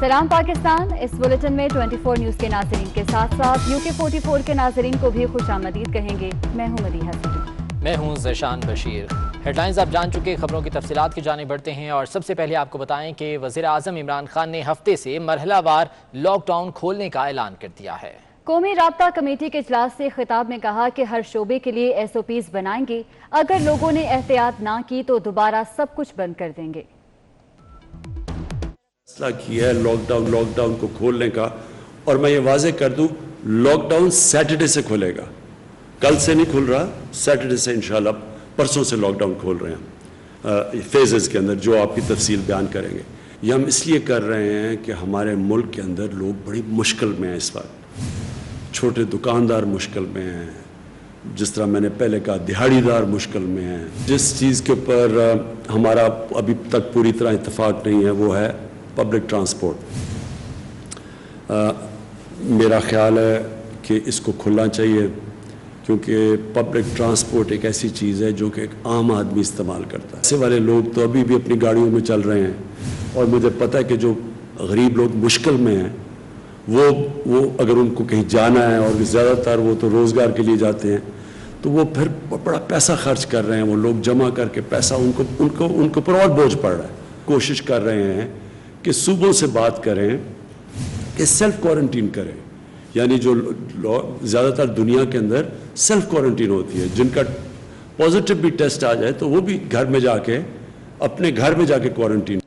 सलाम पाकिस्तान। इस बुलेटिन में 24 न्यूज़ के नाज़रीन के साथ साथ UK 44 के नाज़रीन को भी खुशामदीद कहेंगे। मैं हूं मदीहा सलीम। मैं हूं ज़शान बशीर। हेडलाइंस आप जान चुके, खबरों की तफसीलात की जाने बढ़ते हैं और सबसे पहले आपको बताएं कि वज़ीर आज़म इमरान खान ने हफ्ते से मरहलावार लॉकडाउन खोलने का ऐलान कर दिया है। कौमी राब्ता कमेटी के इजलास से खिताब में कहा कि हर शोबे के लिए SOPs बनाएंगे। अगर लोगों ने एहतियात ना की तो दोबारा सब कुछ बंद कर देंगे। फैसला किया है लॉकडाउन को खोलने का, और मैं ये वाजे कर दूं, लॉकडाउन सैटरडे से खुलेगा, कल से नहीं खुल रहा, सैटरडे से इंशाल्लाह, परसों से लॉकडाउन खोल रहे हैं फेजेस के अंदर, जो आपकी तफसील बयान करेंगे। ये हम इसलिए कर रहे हैं कि हमारे मुल्क के अंदर लोग बड़ी मुश्किल में हैं इस वक्त। छोटे दुकानदार मुश्किल में हैं, जिस तरह मैंने पहले कहा दिहाड़ीदार मुश्किल में हैं। जिस चीज़ के ऊपर हमारा अभी तक पूरी तरह इत्तेफाक नहीं है वो है पब्लिक ट्रांसपोर्ट। मेरा ख्याल है कि इसको खुलना चाहिए, क्योंकि पब्लिक ट्रांसपोर्ट एक ऐसी चीज़ है जो कि एक आम आदमी इस्तेमाल करता है। ऐसे वाले लोग तो अभी भी अपनी गाड़ियों में चल रहे हैं, और मुझे पता है कि जो गरीब लोग मुश्किल में हैं वो अगर उनको कहीं जाना है, और ज़्यादातर वो तो रोज़गार के लिए जाते हैं, तो वो फिर बड़ा पैसा खर्च कर रहे हैं। वो लोग जमा करके पैसा उनको पर और बोझ पड़ रहा है। कोशिश कर रहे हैं कि सूबों से बात करें कि सेल्फ क्वारंटीन करें, यानी जो ज़्यादातर दुनिया के अंदर सेल्फ क्वारंटीन होती है, जिनका पॉजिटिव भी टेस्ट आ जाए तो वो भी घर में जाके अपने घर में जाके क्वारंटीन।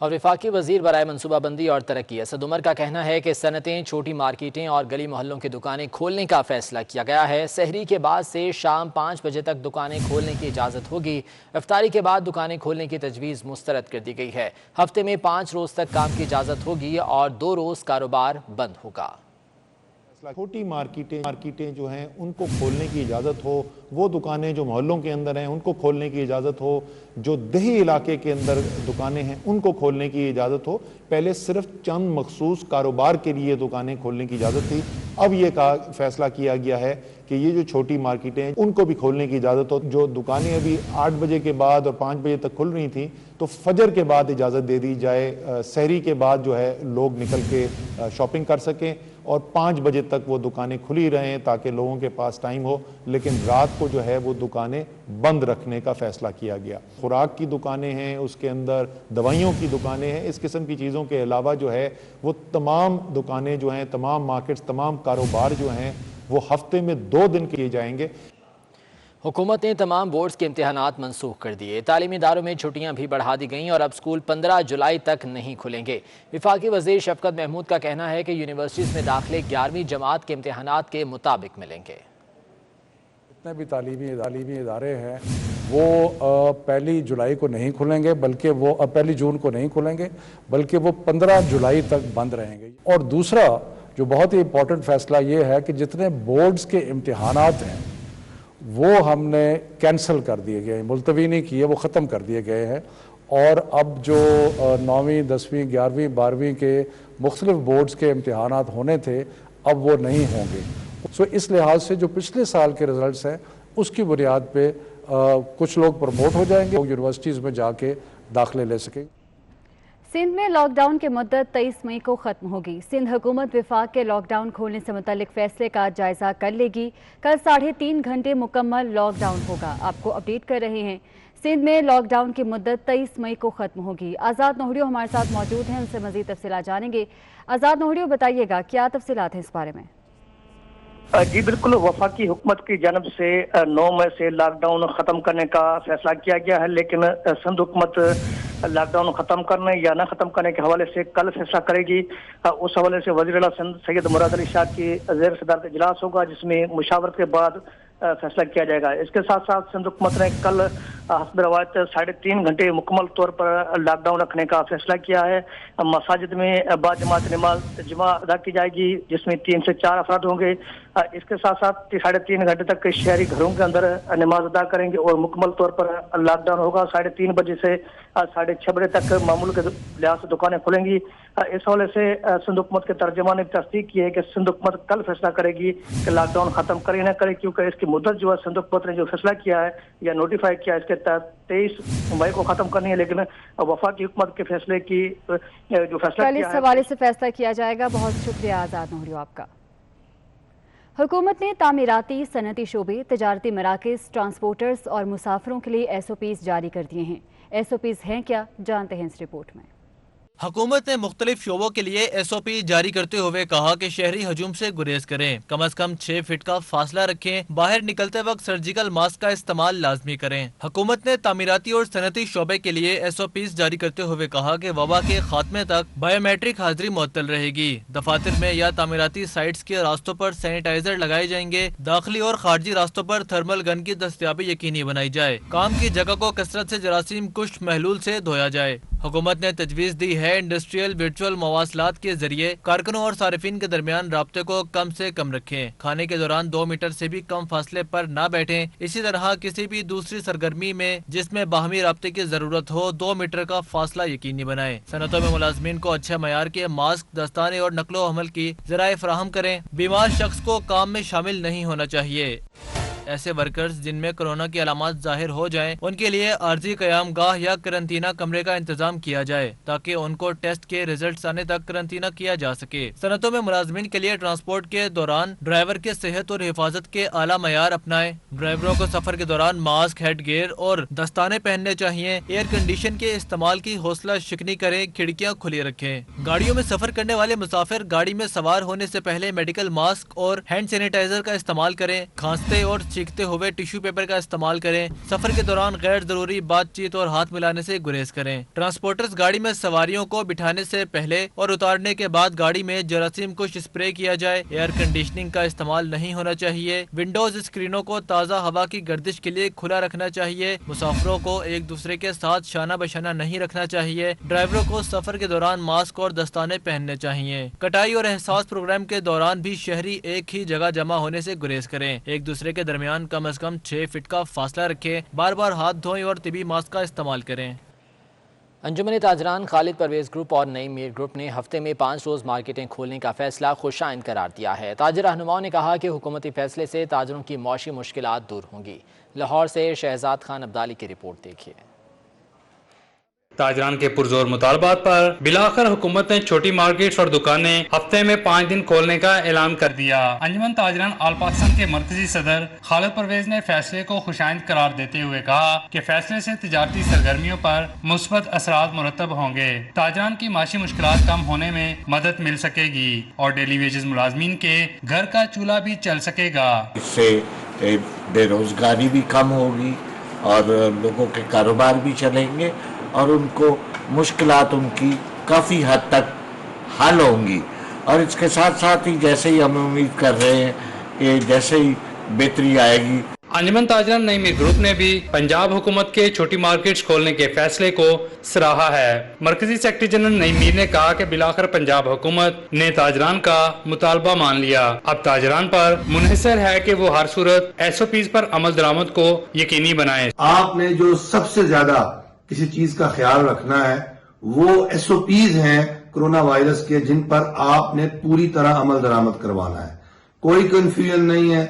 और वफाकी वज़ीर बराए मनसूबाबंदी और तरक्की असद उमर का कहना है कि सनतें, छोटी मार्केटें और गली मोहल्लों की दुकानें खोलने का फैसला किया गया है। सहरी के बाद से शाम 5 बजे तक दुकानें खोलने की इजाज़त होगी। इफ्तारी के बाद दुकानें खोलने की तजवीज़ मुस्तरद कर दी गई है। हफ्ते में 5 रोज़ तक काम की इजाज़त होगी और 2 रोज़ कारोबार बंद होगा। छोटी मार्केटें जो हैं उनको खोलने की इजाज़त हो, वो दुकानें जो मोहल्लों के अंदर हैं उनको खोलने की इजाज़त हो, जो देही इलाके के अंदर दुकानें हैं उनको खोलने की इजाज़त हो। पहले सिर्फ चंद मखसूस कारोबार के लिए दुकानें खोलने की इजाज़त थी, अब ये फैसला किया गया है कि ये जो छोटी मार्केटें हैं उनको भी खोलने की इजाज़त हो। जो दुकानें अभी 8 बजे के बाद और 5 बजे तक खुल रही थी, तो फजर के बाद इजाज़त दे दी जाए, सहरी के बाद जो है लोग निकल के शॉपिंग कर सकें, और 5 बजे तक वो दुकानें खुली रहें ताकि लोगों के पास टाइम हो। लेकिन रात को जो है वो दुकानें बंद रखने का फैसला किया गया। खुराक की दुकानें हैं, उसके अंदर दवाइयों की दुकानें हैं, इस किस्म की चीज़ों के अलावा जो है वो तमाम दुकानें जो हैं, तमाम मार्केट्स, तमाम कारोबार जो हैं वो हफ्ते में 2 दिन किए जाएंगे। हुकूमत ने तमाम बोर्ड्स के इम्तिहानात मनसूख कर दिए। तालीमी इदारों में छुट्टियां भी बढ़ा दी गईं और अब स्कूल 15 जुलाई तक नहीं खुलेंगे। वफाकी वज़ीर शफकत महमूद का कहना है कि यूनिवर्सिटीज़ में दाखिले 11वीं जमात के इम्तिहानात के मुताबिक मिलेंगे। जितने भी तालीमी इदारे हैं वो 1 जुलाई को नहीं खुलेंगे, बल्कि वो 1 जून को नहीं खुलेंगे, बल्कि वो 15 जुलाई तक बंद रहेंगे। और दूसरा जो बहुत ही इंपॉर्टेंट फैसला ये है कि जितने बोर्ड्स के इम्तिहानात हैं वो हमने कैंसिल कर दिए गए, मुलतवी नहीं किए, वो ख़त्म कर दिए गए हैं। और अब जो 9वीं, 10वीं, 11वीं, 12वीं के मुख्तलिफ बोर्ड्स के इम्तिहानात होने थे अब वो नहीं होंगे। सो इस लिहाज से जो पिछले साल के रिज़ल्ट्स हैं उसकी बुनियाद पे कुछ लोग प्रमोट हो जाएंगे, यूनिवर्सिटीज़ में जाके दाखिले ले सकेंगे। सिंध में लॉकडाउन की मुद्दत 23 मई को ख़त्म होगी। सिंध हुकूमत विफाक के लॉकडाउन खोलने से मुतल्लिक फैसले का जायज़ा कर लेगी। कल 3.5 घंटे मुकम्मल लॉकडाउन होगा। आपको अपडेट कर रहे हैं, सिंध में लॉकडाउन की मुद्दत 23 मई को ख़त्म होगी। आज़ाद नोहरियो हमारे साथ मौजूद हैं, उनसे मज़ीद तफसीलात जानेंगे। आज़ाद नोहरियो, बताइएगा क्या तफसीलात हैं इस बारे में? जी बिल्कुल, वफाकी हुकूमत की जानब से 9 मई से लॉकडाउन ख़त्म करने का फैसला किया गया है, लेकिन सिंध हुकूमत लॉकडाउन ख़त्म करने या न ख़त्म करने के हवाले से कल फैसला करेगी। उस हवाले से वज़ीर आला सिंध सैयद मुराद अली शाह की ज़ेर सदारत इजलास होगा, जिसमें मुशावरत के बाद फैसला किया जाएगा। इसके साथ साथ सिंध हुकूमत ने कल हस्ब रवायत 3.5 घंटे मुकम्मल तौर पर लॉकडाउन रखने का फैसला किया है। मसाजिद में बाजमात नमाज जुमा अदा की जाएगी, जिसमें 3 से 4 अफराद होंगे। इसके साथ साथ 3.5 घंटे तक शहरी घरों के अंदर नमाज अदा करेंगे और मुकम्मल तौर पर लॉकडाउन होगा। 3:30 बजे से 6:30 बजे तक मामूल के लिहाज से दुकानें खुलेंगी। इस हवाले से सिंध हुकूमत के तर्जुमान ने तस्दीक की है कि सिंध हुकूमत कल फैसला करेगी कि लॉकडाउन खत्म करे न करे, क्योंकि इसकी मुद्दत जो है सिंध हुकूमत ने जो फैसला किया है या नोटिफाई किया है, इसके 23 मई को खत्म करनी है, लेकिन वफाकी हुकूमत के फैसले की जो फैसला कल किया इस है हवाले से फैसला किया जाएगा। बहुत शुक्रिया आज़ाद नूरियो आपका। हुकूमत ने तामीराती, सनती शोबे, तजारती मराकज़, ट्रांसपोर्टर्स और मुसाफिरों के लिए SOPs जारी कर दिए हैं। SOPs हैं क्या, जानते हैं इस रिपोर्ट में। हुकूमत ने मुख्तलिफ शोबों के लिए SOP जारी करते हुए कहा कि शहरी हजूम से गुरेज करें, कम अज कम 6 फीट का फासला रखें, बाहर निकलते वक्त सर्जिकल मास्क का इस्तेमाल लाजमी करें। हुकूमत ने तामीराती और सनती शोबे के लिए SOPs जारी करते हुए कहा कि वबा के खात्मे तक बायोमेट्रिक हाजिरी मुअत्तल रहेगी। दफातर में या तामीराती साइट्स के रास्तों पर सैनिटाइजर लगाए जाएंगे। दाखिली और खारजी रास्तों पर थर्मल गन की दस्तयाबी यकीनी बनाई जाए। काम की जगह को कसरत से जरासीम कुश्त महलूल से धोया जाए। हुकूमत ने तजवीज़ दी है इंडस्ट्रियल वर्चुअल मवासलात के जरिए कारकुनों और सारिफिन के दरमियान राब्ते को कम से कम रखें। खाने के दौरान 2 मीटर से भी कम फासले पर न बैठें। इसी तरह किसी भी दूसरी सरगर्मी में जिसमें बाहमी राब्ते की जरूरत हो 2 मीटर का फासला यकीनी बनाएं। सनतों में मुलाजमीन को अच्छे मयार के मास्क, दस्ताने और नकलो हमल की जराए फराहम करें। बीमार शख्स को काम में शामिल नहीं होना चाहिए। ऐसे वर्कर्स जिनमें कोरोना की अलामत जाहिर हो जाएं, उनके लिए आर्जी क़याम गाह या करंतना कमरे का इंतजाम किया जाए ताकि उनको टेस्ट के रिजल्ट आने तक करंतना किया जा सके। सनतों में मुलाजमीन के लिए ट्रांसपोर्ट के दौरान ड्राइवर के सेहत और हिफाजत के आला मयार अपनाएं। ड्राइवरों को सफर के दौरान मास्क, हेड गियर और दस्ताने पहनने चाहिए। एयर कंडीशन के इस्तेमाल की हौसला शिकनी करें, खिड़कियाँ खुली रखें। गाड़ियों में सफर करने वाले मुसाफिर गाड़ी में सवार होने से पहले मेडिकल मास्क और हैंड सैनिटाइजर का इस्तेमाल करें। खांसते और चीखते हुए टिश्यू पेपर का इस्तेमाल करें। सफर के दौरान गैर जरूरी बातचीत और हाथ मिलाने से गुरेज करें। ट्रांसपोर्टर्स गाड़ी में सवारियों को बिठाने से पहले और उतारने के बाद गाड़ी में जरासीम कुछ स्प्रे किया जाए। एयर कंडीशनिंग का इस्तेमाल नहीं होना चाहिए। विंडोज स्क्रीनों को ताज़ा हवा की गर्दिश के लिए खुला रखना चाहिए। मुसाफिरों को एक दूसरे के साथ शाना बशाना नहीं रखना चाहिए। ड्राइवरों को सफर के दौरान मास्क और दस्ताने पहनने चाहिए। कटाई और एहसास प्रोग्राम के दौरान भी शहरी एक ही जगह जमा होने से गुरेज करें। एक दूसरे के दरमियान कम अज कम 6 फीट का फासला रखें। बार बार हाथ धोएं और तिबी मास्क का इस्तेमाल करें। अंजुमन ताजरान, खालिद परवेज ग्रुप और नई मीर ग्रुप ने हफ्ते में 5 रोज़ मार्केटें खोलने का फैसला खुशाइंद करार दिया है। ताजिर रहनुमाओं ने कहा कि हुकूमती फैसले से ताजरों की मौशी मुश्किलात दूर होंगी। लाहौर से शहजाद खान अब्दाली की रिपोर्ट देखिए। ताजरान के पुरजोर मुतालबात पर बिलाखिर हुकूमत ने छोटी मार्केट्स और दुकानें हफ्ते में 5 दिन खोलने का ऐलान कर दिया। अंजुमन ताजरान आल पाकिस्तान के मरकजी सदर खालिद परवेज ने फैसले को खुशाइंद करार देते हुए कहा कि फैसले से तिजारती सरगर्मियों पर मुस्बत असरात मुरतब होंगे। ताजरान की माशी मुश्किलात कम होने में मदद मिल सकेगी और डेली वेजेस मुलाजमीन के घर का चूल्हा भी चल सकेगा। इससे बेरोजगारी भी कम होगी और लोगों के कारोबार भी चलेंगे और उनको मुश्किलात उनकी काफ़ी हद तक हल होंगी। और इसके साथ साथ ही जैसे ही हम उम्मीद कर रहे हैं कि जैसे ही बेहतरी आएगी। अंजुमन ताजरान नई मीर ग्रुप ने भी पंजाब हुकूमत के छोटी मार्केट्स खोलने के फैसले को सराहा है। मरकजी सेक्रेटरी जनरल नई मीर ने कहा कि बिलाखिर पंजाब हुकूमत ने ताजरान का मुतालबा मान लिया। अब ताजरान पर मुनहसर है कि वो हर सूरत SOPs पर अमल दरामद को यकीनी बनाए। आपने जो सबसे ज्यादा किसी चीज का ख्याल रखना है वो SOPs हैं कोरोना वायरस के, जिन पर आपने पूरी तरह अमल दरामद करवाना है। कोई कंफ्यूजन नहीं है,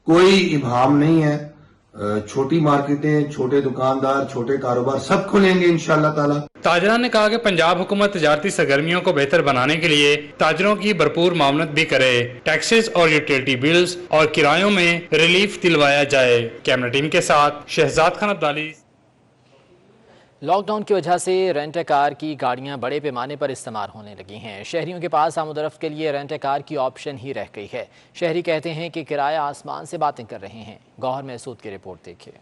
कोई इबहम नहीं है। छोटी मार्केटें, छोटे दुकानदार, छोटे कारोबार सब खुलेंगे इंशाअल्लाह ताला। ताजरान ने कहा कि पंजाब हुकूमत तजारती सरगर्मियों को बेहतर बनाने के लिए ताजरों की भरपूर मामलत भी करे। टैक्सेस और यूटिलिटी बिल्स और किरायों में रिलीफ दिलवाया जाए। कैमरा टीम के साथ शहजाद खान अब्दाली। लॉकडाउन की वजह से रेंट कार की गाड़ियां बड़े पैमाने पर इस्तेमाल होने लगी हैं। शहरियों के पास आमदरफ्त के लिए रेंट कार की ऑप्शन ही रह गई है। शहरी कहते हैं कि किराया आसमान से बातें कर रहे हैं। गौहर महसूद की रिपोर्ट देखिए।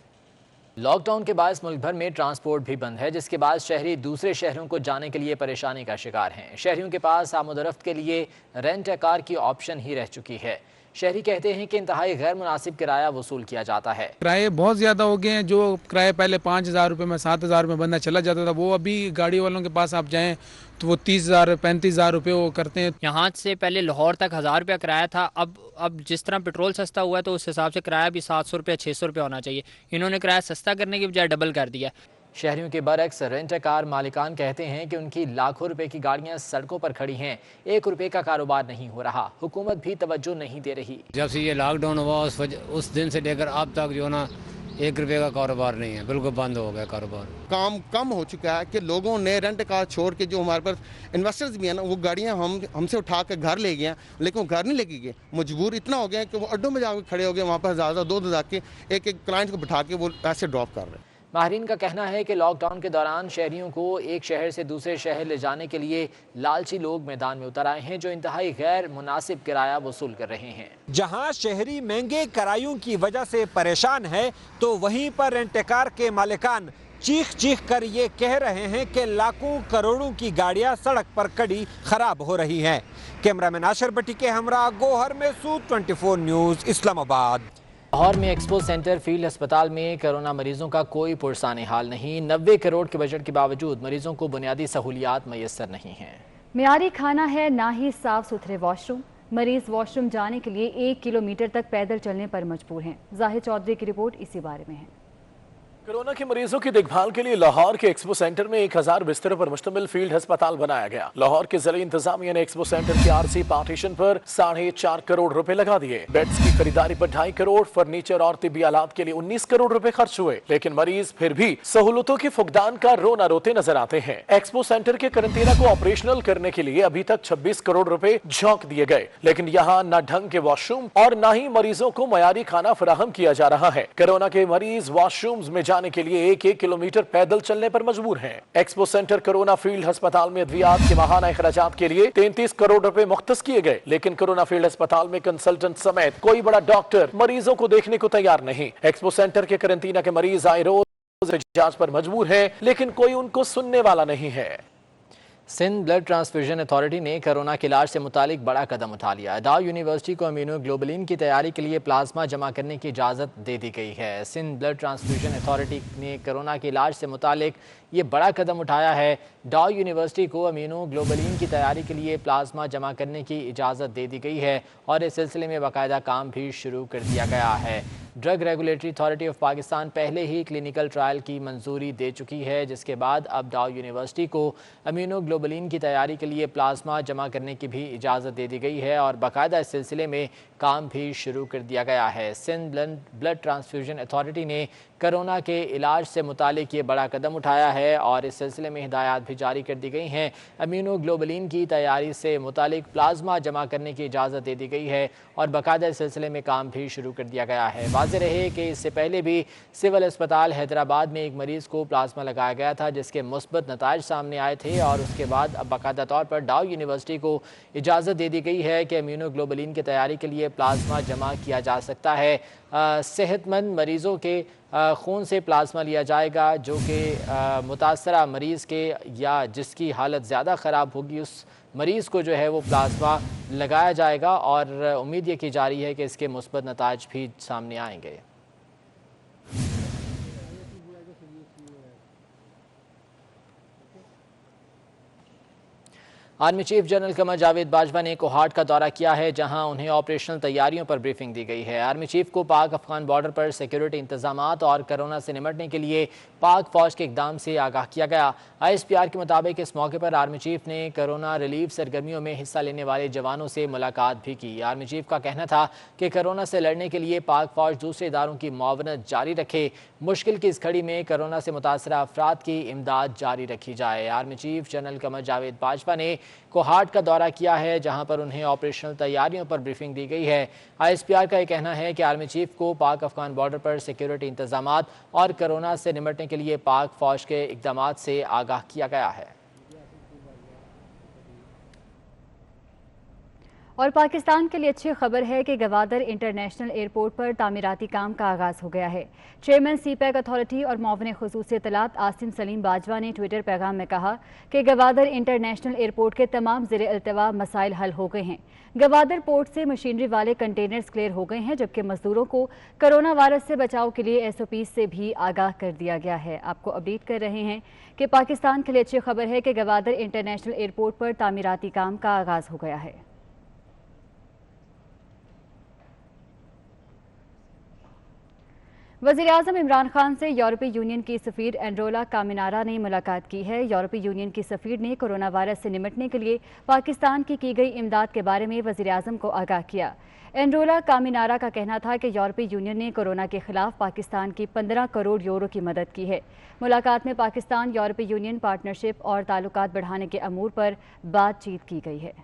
लॉकडाउन के बायस मुल्क भर में ट्रांसपोर्ट भी बंद है, जिसके बाद शहरी दूसरे शहरों को जाने के लिए परेशानी का शिकार हैं। शहरियों के पास आमदरफ्त के लिए रेंट कार की ऑप्शन ही रह चुकी है। शहरी कहते हैं कि इंतहाई गैर मुनासिब किराया वसूल किया जाता है। किराए बहुत ज़्यादा हो गए हैं। जो किराए पहले 5,000 रुपये में 7,000 में बंदा चला जाता था, वो अभी गाड़ी वालों के पास आप जाएं तो वो 30,000 35,000 रुपये वो करते हैं। यहाँ से पहले लाहौर तक 1,000 रुपया किराया था। अब जिस तरह पेट्रोल सस्ता हुआ है तो उस हिसाब से किराया भी 700 रुपया 600 रुपया होना चाहिए। इन्होंने किराया सस्ता करने की बजाय डबल कर दिया। शहरियों के बरक्स रेंट कार मालिकान कहते हैं कि उनकी लाखों रुपए की गाड़ियां सड़कों पर खड़ी हैं। 1 रुपए का कारोबार नहीं हो रहा। हुकूमत भी तवज्जो नहीं दे रही। जब से ये लॉकडाउन हुआ उस दिन से लेकर अब तक जो ना 1 रुपये का कारोबार नहीं है, बिल्कुल बंद हो गया कारोबार। काम कम हो चुका है कि लोगों ने रेंट कार छोड़ के, जो हमारे पास इन्वेस्टर्स भी हैं ना, वो गाड़ियां हमसे उठा के घर ले गए हैं, लेकिन वो घर नहीं लेके गए, मजबूर इतना हो गया है कि वो अड्डों में जाकर खड़े हो गए, वहाँ पर ज़्यादा 2 के एक क्लाइंट को बिठा के वो पैसे ड्रॉप कर रहे हैं। माहिरीन का कहना है कि लॉकडाउन के दौरान शहरियों को एक शहर से दूसरे शहर ले जाने के लिए लालची लोग मैदान में उतर आए हैं, जो इंतहाई गैर मुनासिब किराया वसूल कर रहे हैं। जहां शहरी महंगे किरायों की वजह से परेशान है, तो वहीं पर रेंटकार के मालिकान चीख चीख कर ये कह रहे हैं कि लाखों करोड़ों की गाड़ियां सड़क पर खड़ी खराब हो रही हैं। कैमरामैन आशर भट्टी के हमरा गोहर महसूद, 24 न्यूज़, इस्लामाबाद। लाहौर में एक्सपो सेंटर फील्ड अस्पताल में कोरोना मरीजों का कोई पुरसाने हाल नहीं। 90 करोड़ के बजट के बावजूद मरीजों को बुनियादी सहूलियात मैसर नहीं हैं। मियारी खाना है, ना ही साफ सुथरे वॉशरूम। मरीज वॉशरूम जाने के लिए 1 किलोमीटर तक पैदल चलने पर मजबूर हैं। जाहिद चौधरी की रिपोर्ट इसी बारे में है। कोरोना के मरीजों की देखभाल के लिए लाहौर के एक्सपो सेंटर में 1000 बिस्तरों पर मुश्तमिल फील्ड अस्पताल बनाया गया। लाहौर के ज़िला इंतजामिया ने एक्सपो सेंटर के आरसी पार्टीशन पर 4.5 करोड़ रुपए लगा दिए। बेड्स की खरीदारी पर 2.5 करोड़, फर्नीचर और तिब्बी आलात के लिए 19 करोड़ रुपए खर्च हुए, लेकिन मरीज फिर भी सहूलतों के फुकदान का रोना रोते नजर आते हैं। एक्सपो सेंटर के करंटीना को ऑपरेशनल करने के लिए अभी तक 26 करोड़ रुपए झोंक दिए गए, लेकिन यहाँ न ढंग के वॉशरूम और न ही मरीजों को मयारी खाना फराहम किया जा रहा है। कोरोना के मरीज वॉशरूम में जाने के लिए 1 किलोमीटर पैदल चलने पर मजबूर हैं। एक्सपो सेंटर कोरोना फील्ड अस्पताल में अद्वियात के माहाना अखराजात के लिए 33 करोड़ रुपए मुख्तस किए गए, लेकिन कोरोना फील्ड अस्पताल में कंसल्टेंट समेत कोई बड़ा डॉक्टर मरीजों को देखने को तैयार नहीं। एक्सपो सेंटर के करंटीना के मरीज आए रोज जांच पर मजबूर हैं, लेकिन कोई उनको सुनने वाला नहीं है। सिंध ब्लड ट्रांसफ्यूजन अथॉरिटी ने कोरोना के इलाज से मुतालिक बड़ा कदम उठा लिया है। डाउ यूनिवर्सिटी को इम्यूनोग्लोबुलिन की तैयारी के लिए प्लाज्मा जमा करने की इजाज़त दे दी गई है। सिंध ब्लड ट्रांसफ्यूजन अथॉरिटी ने कोरोना के इलाज से मुतालिक ये बड़ा कदम उठाया है। डाउ यूनिवर्सिटी को इम्यूनोग्लोबुलिन की तैयारी के लिए प्लाज्मा जमा करने की इजाज़त दे दी गई है और इस सिलसिले में बाकायदा काम भी शुरू कर दिया गया है। Drug regulatory authority of Pakistan पहले ही क्लिनिकल ट्रायल की मंजूरी दे चुकी है, जिसके बाद अब डाउ यूनिवर्सिटी को इम्यूनोग्लोबुलिन की तैयारी के लिए प्लाज्मा जमा करने की भी इजाज़त दे दी गई है और बाकायदा इस सिलसिले में काम भी शुरू कर दिया गया है। सिंध ब्लड ट्रांसफ्यूजन अथॉरिटी ने कोरोना के इलाज से मुतालिक ये बड़ा कदम उठाया है और इस सिलसिले में हिदायत भी जारी कर दी गई हैं। इम्यूनोग्लोबुलिन की तैयारी से मुतालिक प्लाज्मा जमा करने की इजाज़त दे दी गई है और बाकायदा इस सिलसिले में काम भी शुरू कर दिया गया है। वाज़ेह रहे कि इससे पहले भी सिविल अस्पताल हैदराबाद में एक मरीज़ को प्लाज्मा लगाया गया था, जिसके मुस्बत नताइज सामने आए थे और उसके बाद अब बाकायदा तौर पर डाउ यूनिवर्सिटी को इजाज़त दे दी गई है कि इम्यूनोग्लोबुलिन की तैयारी के लिए प्लाज्मा जमा किया जा सकता है। सेहतमंद मरीज़ों के खून से प्लाज्मा लिया जाएगा, जो कि मुतासरा मरीज़ के या जिसकी हालत ज़्यादा ख़राब होगी उस मरीज़ को जो है वो प्लाज्मा लगाया जाएगा और उम्मीद ये की जा रही है कि इसके मुस्बत नताइज भी सामने आएंगे। Army chief general Qamar Javed Bajwa ने कोहाट का दौरा किया है, जहां उन्हें ऑपरेशनल तैयारियों पर ब्रीफिंग दी गई है। आर्मी चीफ को पाक अफगान बॉर्डर पर सिक्योरिटी इंतजामात और कोरोना से निपटने के लिए पाक फौज के इकदाम से आगाह किया गया। ISPR के मुताबिक इस मौके पर आर्मी चीफ ने कोरोना रिलीफ सरगर्मियों में हिस्सा लेने वाले जवानों से मुलाकात भी की। आर्मी चीफ का कहना था कि कोरोना से लड़ने के लिए पाक फौज दूसरे इदारों की मुआवनत जारी रखे, मुश्किल की इस घड़ी में कोरोना से मुतासरा अफराद की इमदाद जारी रखी जाए। Army chief general Qamar Javed Bajwa ने कोहाट का दौरा किया है, जहां पर उन्हें ऑपरेशनल तैयारियों पर ब्रीफिंग दी गई है। ISPR का यह कहना है कि आर्मी चीफ को पाक अफगान बॉर्डर पर सिक्योरिटी इंतजामात और कोरोना से निपटने के लिए पाक फौज के इकदामात से आगाह किया गया है। और पाकिस्तान के लिए अच्छी खबर है कि गवादर इंटरनेशनल एयरपोर्ट पर तामीराती काम का आगाज़ हो गया है। चेयरमैन CPAC अथॉरिटी और मुआविन खुसूसी इत्तलात आसिम सलीम बाजवा ने ट्विटर पैगाम में कहा कि गवादर इंटरनेशनल एयरपोर्ट के तमाम ज़िले अल्तवा मसाइल हल हो गए हैं। गवादर पोर्ट से मशीनरी वाले कंटेनर्स क्लियर हो गए हैं, जबकि मजदूरों को कोरोना वायरस से बचाव के लिए SOP से भी आगाह कर दिया गया है। आपको अपडेट कर रहे हैं कि पाकिस्तान के लिए अच्छी खबर है कि गवादर इंटरनेशनल एयरपोर्ट पर तामीराती काम का आगाज़ हो गया है। वज़ीर-ए-आज़म इमरान खान से यूरोपीय यूनियन की सफ़ीर एंड्रोला कामिनारा ने मुलाकात की है। यूरोपीय यूनियन की सफ़ीर ने कोरोना वायरस से निपटने के लिए पाकिस्तान की गई इमदाद के बारे में वज़ीर-ए-आज़म को आगाह किया। एंड्रोला कामिनारा का कहना था कि यूरोपीय यूनियन ने कोरोना के खिलाफ पाकिस्तान की 15 करोड़ यूरो की मदद की है। मुलाकात में पाकिस्तान यूरोपीय यूनियन पार्टनरशिप और ताल्लुकात बढ़ाने के अमूर पर बातचीत की गई है।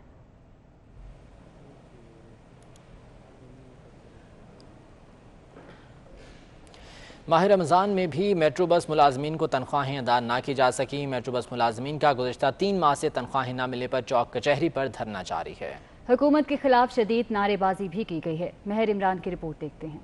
माह रमज़ान में भी मेट्रो बस मुलाजमीन को तनख्वाहें अदा ना की जा सकी। मेट्रो बस मुलाजमीन का गुज़िश्ता 3 माह से तनख्वाहें न मिलने पर चौक कचहरी पर धरना जारी है। हुकूमत के खिलाफ शदीद नारेबाजी भी की गई है। महर इमरान की रिपोर्ट देखते हैं।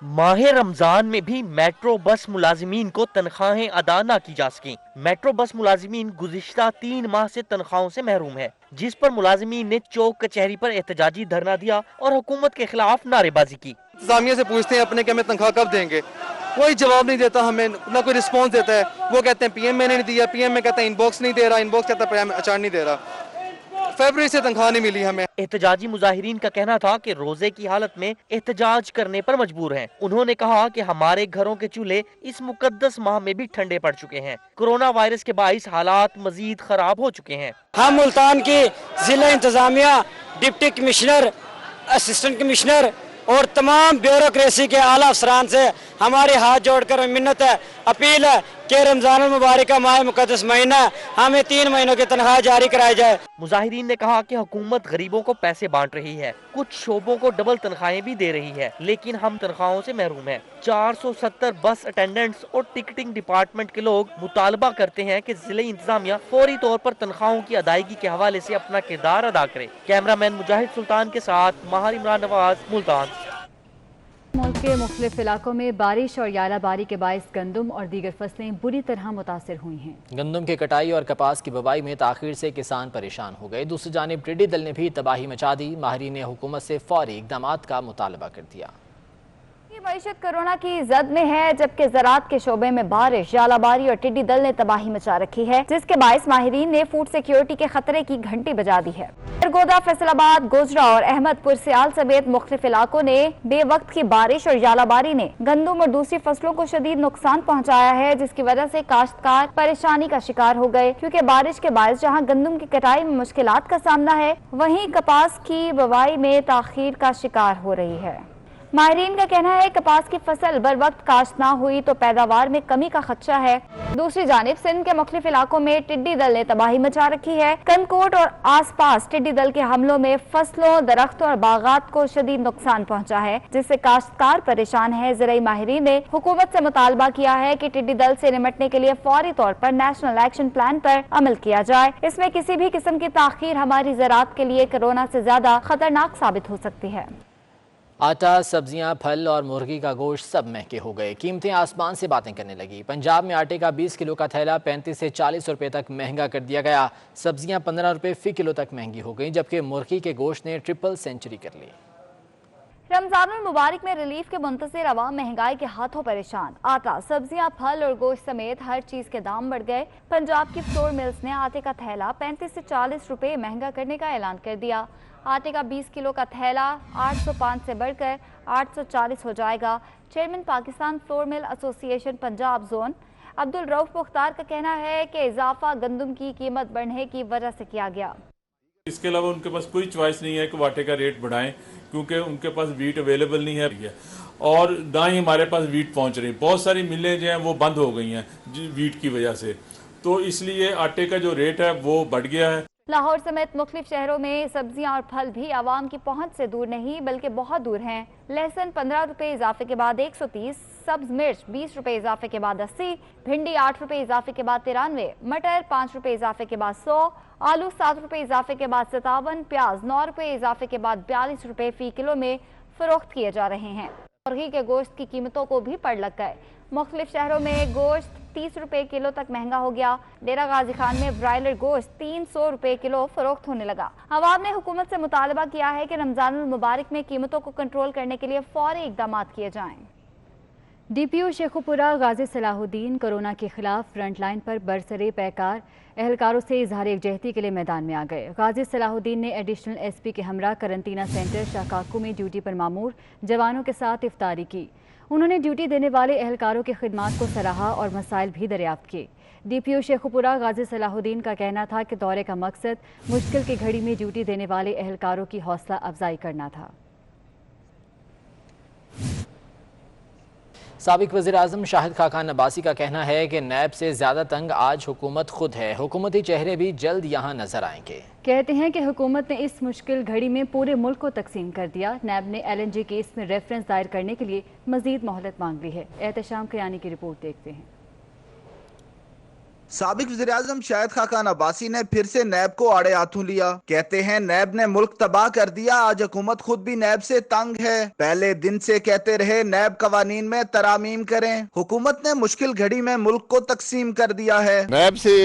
माह रमजान में भी मेट्रो बस मुलाजिमीन को तनख्वाहें अदा ना की जा सकी। मेट्रो बस मुलाजिमीन गुज़िश्ता 3 माह से तनख्वाहों से महरूम है, जिस पर मुलाजिमीन ने चौक कचहरी पर एहतजाजी धरना दिया और हुकूमत के खिलाफ नारेबाजी की। इंतजामिया से पूछते हैं अपने कि हमें तनख्वाह कब देंगे, कोई जवाब नहीं देता, हमें ना कोई रिस्पॉन्स देता है। वो कहते हैं पीएम मैंने नहीं दिया, पीएम में कहता है इनबॉक्स नहीं दे रहा, इनबॉक्स कहता है अचार नहीं दे रहा। फरवरी से तनख्वाह नहीं मिली हमें। एहतजाजी मुजाहिरीन का कहना था कि रोजे की हालत में एहतजाज करने पर मजबूर हैं। उन्होंने कहा कि हमारे घरों के चूल्हे इस मुकद्दस माह में भी ठंडे पड़ चुके हैं। कोरोना वायरस के बाइस हालात मजीद खराब हो चुके हैं। हम मुल्तान की जिला इंतजामिया, डिप्टी कमिश्नर, असिस्टेंट कमिश्नर और तमाम ब्यूरोक्रेसी के आला अफसरान से हमारे हाथ जोड़कर मिन्नत है, अपील है कि रमजान मुबारक का माह मुकद्दस महीना हमें 3 महीनों की तनख्वाह जारी कराई जाए। मुजाहिरीन ने कहा कि हुकूमत गरीबों को पैसे बांट रही है, कुछ शोबों को डबल तनख्वाहें भी दे रही है, लेकिन हम तनख्वाहों से महरूम हैं। 470 बस अटेंडेंट्स और टिकटिंग डिपार्टमेंट के लोग मुतालबा करते हैं कि जिले इंतजामिया फौरी तौर पर तनख्वाहों की अदायगी के हवाले से अपना किरदार अदा करे। कैमरामैन मुजाहिद सुल्तान के साथ माहिर इमरान नवाज, मुल्तान। मुल्क के मुख्तलिफ इलाकों में बारिश और यालाबारी के बाइस गंदम और दीगर फसलें बुरी तरह मुतासिर हुई हैं। गंदम की कटाई और कपास की बुवाई में ताखीर से किसान परेशान हो गए। दूसरी जानिब टिड्डी दल ने भी तबाही मचा दी। माहिरीन ने हुकूमत से फौरी इक़दामात का मुतालबा कर दिया। मईशत कोरोना की जद में है, जबकि ज़राअत के शोबे में बारिश, यालाबारी और टिड्डी दल ने तबाही मचा रखी है, जिसके बाइस माहिरीन ने फूड सिक्योरिटी के खतरे की घंटी बजा दी है। सरगोदा, फैसलाबाद, गोजरा और अहमदपुर सियाल समेत मुख्तलिफ इलाकों ने बेवक्त की बारिश और यालाबारी ने गंदम और दूसरी फसलों को शदीद नुकसान पहुँचाया है, जिसकी वजह से काश्तकार परेशानी का शिकार हो गए, क्योंकि बारिश के बायस जहाँ गंदम की कटाई में मुश्किलात का सामना है, वहीं कपास की बुवाई में ताखीर का शिकार हो रही है। माहिरीन का कहना है कपास की फसल बर वक्त काश्त ना हुई तो पैदावार में कमी का खदशा है। दूसरी जानिब सिंध के मुख्तलिफ इलाकों में टिड्डी दल ने तबाही मचा रखी है। कनकोट और आसपास टिड्डी दल के हमलों में फसलों, दरख्तों और बागात को शदीद नुकसान पहुंचा है, जिससे काश्तकार परेशान है। ज़राई माहिरीन ने हुकूमत से मुतालबा किया है कि टिड्डी दल से निपटने के लिए फौरी तौर पर नेशनल एक्शन प्लान पर अमल किया जाए। इसमें किसी भी किस्म की ताखीर हमारी ज़राअत के लिए कोरोना से ज्यादा खतरनाक साबित हो सकती है। आटा, सब्जियां, फल और मुर्गी का गोश्त सब महंगे हो गए। कीमतें आसमान से बातें करने लगी। पंजाब में आटे का 20 किलो का थैला 35 से 40 रुपए तक महंगा कर दिया गया। सब्जियां 15 रुपए फी किलो तक महंगी हो गई, जबकि मुर्गी के गोश्त ने ट्रिपल सेंचुरी कर ली। रमजानुल मुबारक में रिलीफ के मुंतज़िर अवाम महंगाई के हाथों परेशान। आटा, सब्जियां, फल और गोश्त समेत हर चीज के दाम बढ़ गए। पंजाब की फ्लोर मिल्स ने आटे का थैला 35 से 40 रुपए महंगा करने का ऐलान कर दिया। आटे का 20 किलो का थैला 805 से बढ़कर 840 हो जाएगा। Chairman Pakistan flour mill association Punjab zone Abdul Rauf Mukhtar का कहना है कि इजाफा गंदम की कीमत बढ़ने की वजह से किया गया। इसके अलावा उनके पास कोई चॉइस नहीं है कि वो आटे का रेट बढ़ाएं, क्योंकि उनके पास वीट अवेलेबल नहीं है और ना ही हमारे पास वीट पहुंच रही। बहुत सारी मिलें जो हैं वो बंद हो गई हैं वीट की वजह से, तो इसलिए आटे का जो रेट है वो बढ़ गया है। लाहौर समेत मुख्तलिफ शहरों में सब्जियां और फल भी आवाम की पहुंच से दूर नहीं बल्कि बहुत दूर हैं। लहसुन 15 रुपए इजाफे के बाद 130, सब्ज मिर्च 20 रुपए इजाफे के बाद 80, भिंडी 8 रुपए इजाफे के बाद 93, मटर 5 रुपए इजाफे के बाद 100, आलू 7 रुपए इजाफे के बाद 57, प्याज 9 रुपए इजाफे के बाद 42 रुपए फी किलो में फरोख्त किए जा रहे हैं। मुर्गी के गोश्त की कीमतों को भी पड़ लग गए। मुख्तलिफ शहरों में गोश्त 30 रुपए किलो तक महंगा हो गया। डेरा गाजी खान में ब्रायलर गोश्त 300 रुपए किलो फरोख्त होने लगा। अवाम ने हुकूमत से मुतालबा किया है कि रमजानुल मुबारक में कीमतों को कंट्रोल करने के लिए फौरी इक़दामात किए जाएं। DPO शेखुपुरा गाजी सलाहुद्दीन कोरोना के खिलाफ फ्रंट लाइन पर बरसरे पैकार एहलकारों से इजहार यकजहती के लिए मैदान में आ गए। गाजी सलाहुद्दीन ने एडिशनल SP के हमरा करंटीना सेंटर शाकाकू में ड्यूटी पर मामूर जवानों के साथ इफ्तारी की। उन्होंने ड्यूटी देने वाले एहलकारों की खिदमात को सराहा और मसाइल भी दरियाफ्त किए। DPO शेखुपुरा गाजी सलाहुद्दीन का कहना था कि दौरे का मकसद मुश्किल की घड़ी में ड्यूटी देने वाले एहलकारों की हौसला अफजाई करना था। साबिक वज़ीर आज़म शाहिद खाकान अब्बासी का कहना है कि नैब से ज़्यादा तंग आज हुकूमत खुद है। हुकूमती चेहरे भी जल्द यहाँ नजर आएंगे। कहते हैं कि हुकूमत ने इस मुश्किल घड़ी में पूरे मुल्क को तकसीम कर दिया। नैब ने LNG केस में रेफरेंस दायर करने के लिए मजीद मोहलत मांग ली है। एहतशाम कियानी की रिपोर्ट देखते हैं। साबिक वज़ीर-ए-आज़म शाहिद खाकान अब्बासी ने फिर से नैब को आड़े हाथों लिया। कहते हैं नैब ने मुल्क तबाह कर दिया, आज हुकूमत खुद भी नैब से तंग है। पहले दिन से कहते रहे नैब कवानीन में तरामीम करें। हुकूमत ने मुश्किल घड़ी में मुल्क को तकसीम कर दिया है। नैब से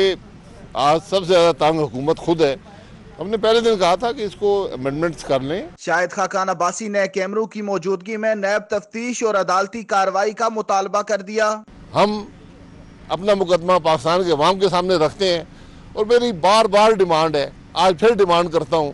आज सबसे ज्यादा तंग हुकूमत खुद है। हमने पहले दिन कहा था कि इसको अमेंडमेंट्स कर लें। शाहिद खाकान अब्बासी ने कैमरों की मौजूदगी में नैब तफ्तीश और अदालती कार्रवाई का मुतालबा कर दिया। हम अपना मुकदमा पाकिस्तान के अवाम के सामने रखते हैं और मेरी बार बार डिमांड है, आज फिर डिमांड करता हूं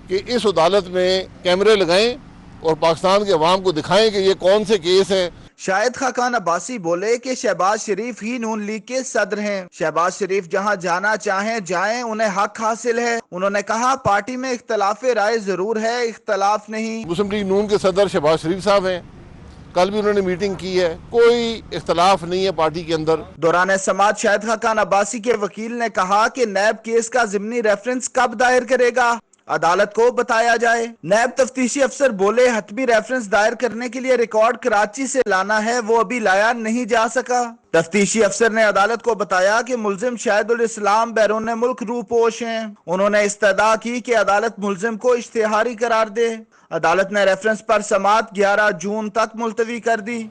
कि इस अदालत में कैमरे लगाएं और पाकिस्तान के अवाम को दिखाएं कि ये कौन से केस हैं। शाहिद खाकान अब्बासी बोले कि शहबाज शरीफ ही नून लीग के सदर हैं। शहबाज शरीफ जहां जाना चाहें जाएं, उन्हें हक हासिल है। उन्होंने कहा पार्टी में इख्तलाफ राय जरूर है, इख्तलाफ नहीं। मुस्लिम लीग नून के सदर शहबाज शरीफ साहब हैं, कल भी उन्होंने मीटिंग की है, कोई इख्तलाफ नहीं है पार्टी के अंदर। दौरान समाअत शाहिद खाकान अब्बासी के वकील ने कहा कि नैब केस का ज़िमनी रेफरेंस कब दायर करेगा, अदालत को बताया जाए। नैब तफ्तीशी अफसर बोले हतमी रेफरेंस दायर करने के लिए रिकॉर्ड कराची से लाना है, वो अभी लाया नहीं जा सका। तफ्तीशी अफसर ने अदालत को बताया कि मुल्जिम शाहिदुल इस्लाम बैरून मुल्क रूपोश हैं। उन्होंने इस्तदा की कि अदालत मुल्जिम को इश्तिहारी करार दे। अदालत ने रेफरेंस पर समाअत 11 जून तक मुलतवी कर दी।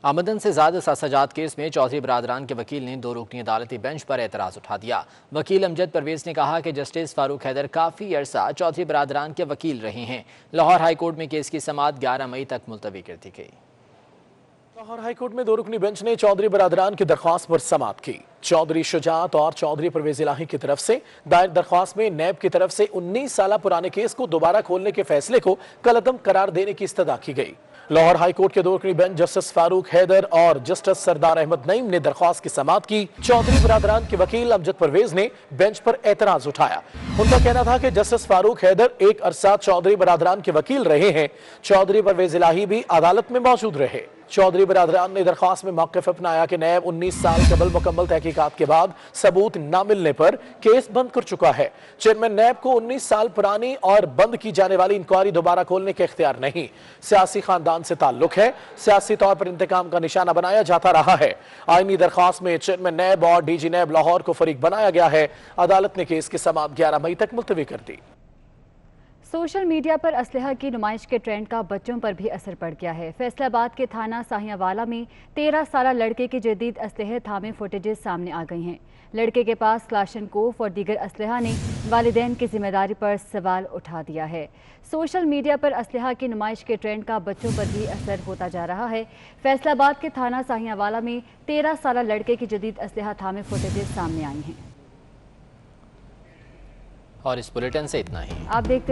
आमदन से ज़्यादा सासाजात केस में चौधरी बरादरान के वकील ने 2 रुकनी अदालती बेंच पर एतराज़ उठा दिया। वकील अमजद परवेज़ ने कहा कि जस्टिस फारूक हैदर काफ़ी अरसा चौधरी बरादरान के वकील रहे हैं। लाहौर हाई कोर्ट में केस की समाअत 11 मई तक मुलतवी कर दी गई। लाहौर हाई कोर्ट में 2 रुकनी बेंच ने चौधरी बरादरान की दरख्वास्त पर समाअत की। चौधरी शुजात और चौधरी परवेज इलाही की तरफ से दायर दरख्वास्त में नैब की तरफ से 19 साल पुराने केस को दोबारा खोलने के फैसले को कलअदम करार देने की इस्तदा की गई। लाहौर हाई कोर्ट के 2 रुकनी बेंच जस्टिस फारूक हैदर और जस्टिस सरदार अहमद नईम ने दरख्वास्त की समाअत की। चौधरी बरादरान के वकील अमजद परवेज ने बेंच पर एतराज उठाया। उनका कहना था कि जस्टिस फारूक हैदर एक अरसा चौधरी बरादरान के वकील रहे हैं। चौधरी परवेज इलाही भी अदालत में मौजूद रहे। चौधरी बरादरान ने दरख्वास्त में मौक़िफ़ अपनाया कि नैब 19 साल कबल मुकम्मल तहकीकात के बाद सबूत न मिलने पर केस बंद कर चुका है। चेयरमैन नैब को 19 साल पुरानी और बंद की जाने वाली इंक्वायरी दोबारा खोलने के इख्तियार नहीं। सियासी खानदान से ताल्लुक है, सियासी तौर पर इंतकाम का निशाना बनाया जाता रहा है। आईनी दरख्वास्त में चेयरमैन नैब और DG नैब लाहौर को फरीक बनाया गया है। अदालत ने केस की समाअत 11 मई तक मुलतवी कर दी। सोशल मीडिया पर असलहा की नुमाइश के ट्रेंड का बच्चों पर भी असर पड़ गया है। फैसलाबाद के थाना साहियावाला में 13 साला लड़के के जदीद असलहे थामे फुटेजेस सामने आ गई हैं। लड़के के पास क्लाशनकोफ और दीगर असलहा ने वालिदैन की जिम्मेदारी पर सवाल उठा दिया है। सोशल मीडिया पर असलहा की नुमाइश के ट्रेंड का बच्चों पर भी असर होता जा रहा है। फैसलाबाद के थाना साहियावाला में 13 साला लड़के की जदीद असलहा थामे फुटेजेस सामने आई हैं। और इस बुलेटिन से इतना ही। आप देखते